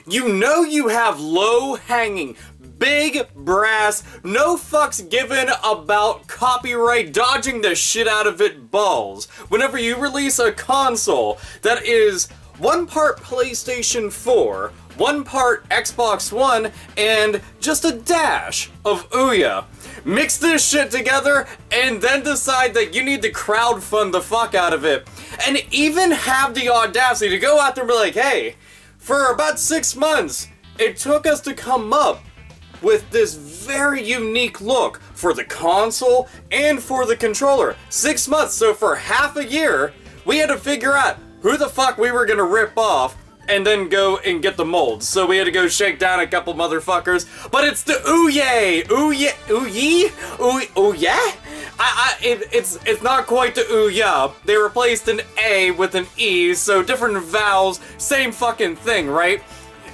you know you have low-hanging, big brass, no fucks given about copyright, dodging the shit out of it balls whenever you release a console that is one part PlayStation 4, one part Xbox One, and just a dash of Ouya. Mix this shit together and then decide that you need to crowdfund the fuck out of it. And even have the audacity to go out there and be like, hey, for about 6 months, it took us to come up with this very unique look for the console and for the controller. 6 months, so for half a year, we had to figure out who the fuck we were gonna rip off and then go and get the molds. So we had to go shake down a couple motherfuckers, but it's the Ouye! Ouya? It's not quite the Ouya. They replaced an A with an E, so different vowels, same fucking thing, right?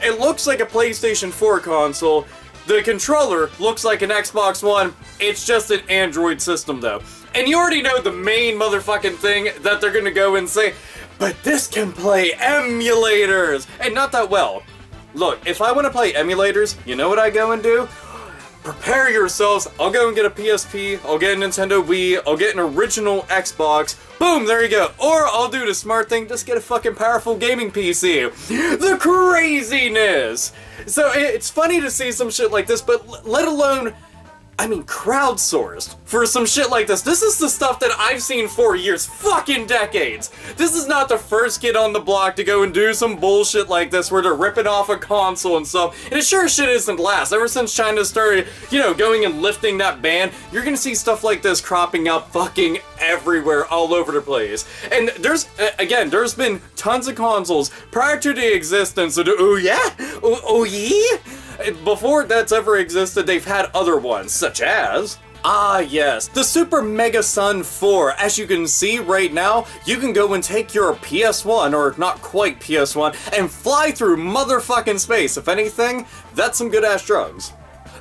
It looks like a PlayStation 4 console. The controller looks like an Xbox One. It's just an Android system, though. And you already know the main motherfucking thing that they're gonna go and say, but this can play emulators! And not that well. Look, if I want to play emulators, you know what I go and do? Prepare yourselves. I'll go and get a PSP, I'll get a Nintendo Wii, I'll get an original Xbox. Boom, there you go. Or I'll do the smart thing, just get a fucking powerful gaming PC. The craziness! So it's funny to see some shit like this, but let alone, I mean, crowdsourced for some shit like this. This is the stuff that I've seen for years, fucking decades. This is not the first kid on the block to go and do some bullshit like this where they're ripping off a console and stuff. And it sure shit isn't last. Ever since China started, you know, going and lifting that ban, you're gonna see stuff like this cropping up fucking everywhere, all over the place. And there's, again, there's been tons of consoles prior to the existence of the Ouye? Before that's ever existed, they've had other ones, such as, ah yes, the Super Mega Sun 4. As you can see right now, you can go and take your PS1, or not quite PS1, and fly through motherfucking space. If anything, that's some good ass drugs.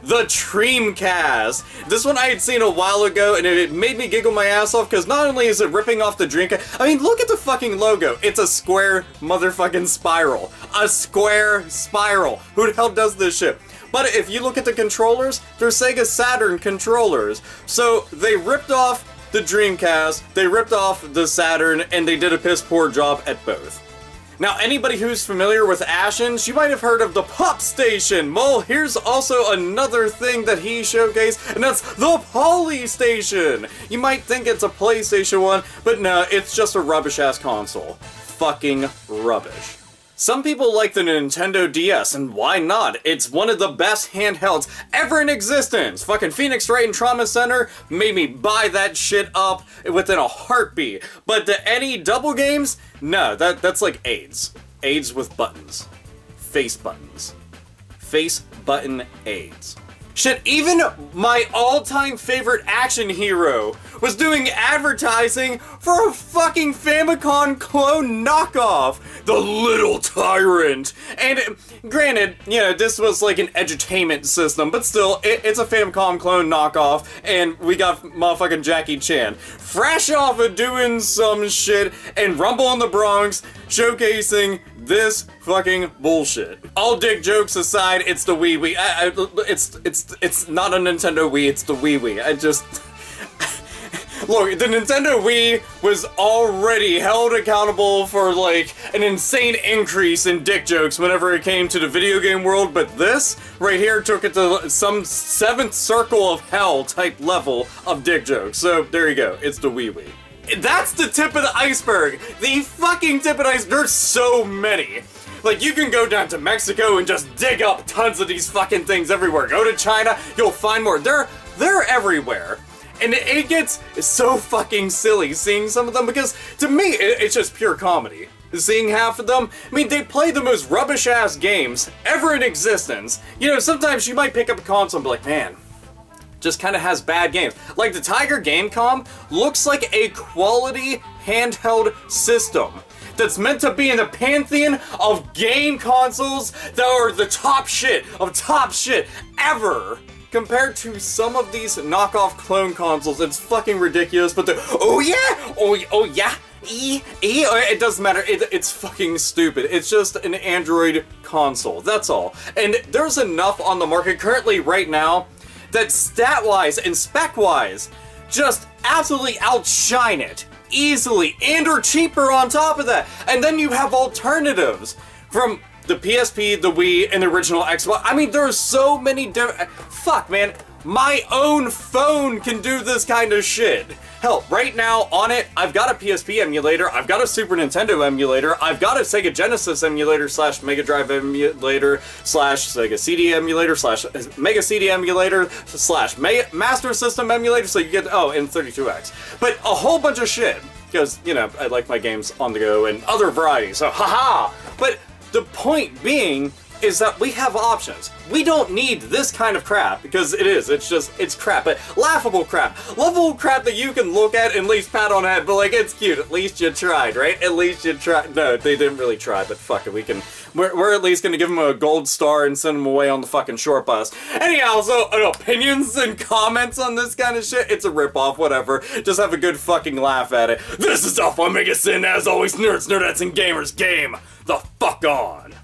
The Dreamcast. This one I had seen a while ago, and it made me giggle my ass off, because not only is it ripping off the Dreamcast, I mean, look at the fucking logo. It's a square motherfucking spiral. A square spiral. Who the hell does this shit? But if you look at the controllers, they're Sega Saturn controllers. So they ripped off the Dreamcast, they ripped off the Saturn, and they did a piss poor job at both. Now, anybody who's familiar with Ashens, you might have heard of the Pop Station. Well, here's also another thing that he showcased, and that's the Poly Station. You might think it's a PlayStation 1, but no, it's just a rubbish-ass console. Fucking rubbish. Some people like the Nintendo DS, and why not? It's one of the best handhelds ever in existence. Fucking Phoenix Wright and Trauma Center made me buy that shit up within a heartbeat. But the any double games? No, that's like AIDS. AIDS with buttons. Face buttons. Face button AIDS. Shit, even my all-time favorite action hero was doing advertising for a fucking Famicom clone knockoff, the Little Tyrant. And granted, you know, this was like an edutainment system, but still, it's a Famicom clone knockoff, and we got motherfucking Jackie Chan fresh off of doing some shit and Rumble in the Bronx, showcasing this fucking bullshit. All dick jokes aside, it's the Wii. It's not a Nintendo Wii, it's the Wii. I just... Look, the Nintendo Wii was already held accountable for, like, an insane increase in dick jokes whenever it came to the video game world, but this right here took it to some 7th circle of hell type level of dick jokes. So, there you go. It's the Wii. That's the tip of the iceberg. The fucking tip of the iceberg. There's so many. Like, you can go down to Mexico and just dig up tons of these fucking things everywhere. Go to China, you'll find more. They're everywhere. And it gets so fucking silly seeing some of them, because to me, it's just pure comedy. Seeing half of them, I mean, they play the most rubbish-ass games ever in existence. You know, sometimes you might pick up a console and be like, man, just kind of has bad games. Like, the Tiger Gamecom looks like a quality handheld system that's meant to be in the pantheon of game consoles that are the top shit of top shit ever. Compared to some of these knockoff clone consoles, it's fucking ridiculous, but the oh yeah, it doesn't matter. It's fucking stupid. It's just an Android console. That's all. And there's enough on the market currently right now that stat-wise and spec-wise just absolutely outshine it easily and are cheaper on top of that. And then you have alternatives from the PSP, the Wii, and the original Xbox. I mean, there are so many different... Fuck, man. My own phone can do this kind of shit. Hell, right now on it, I've got a PSP emulator, I've got a Super Nintendo emulator, I've got a Sega Genesis emulator / Mega Drive emulator / Sega CD emulator / Mega CD emulator / Master System emulator, so you get, oh, and 32X. But a whole bunch of shit, because, you know, I like my games on the go and other varieties, so haha! But the point being is that we have options. We don't need this kind of crap, because it's crap, but laughable crap. Lovable crap that you can look at and at least pat on the head, but like, it's cute, at least you tried, right? At least you tried. No, they didn't really try, but fuck it, we're at least gonna give them a gold star and send them away on the fucking short bus. Anyhow, so, opinions and comments on this kind of shit, it's a ripoff, whatever. Just have a good fucking laugh at it. This is AlphaOmegaSin, as always, nerds, nerdettes, and gamers, game the fuck on!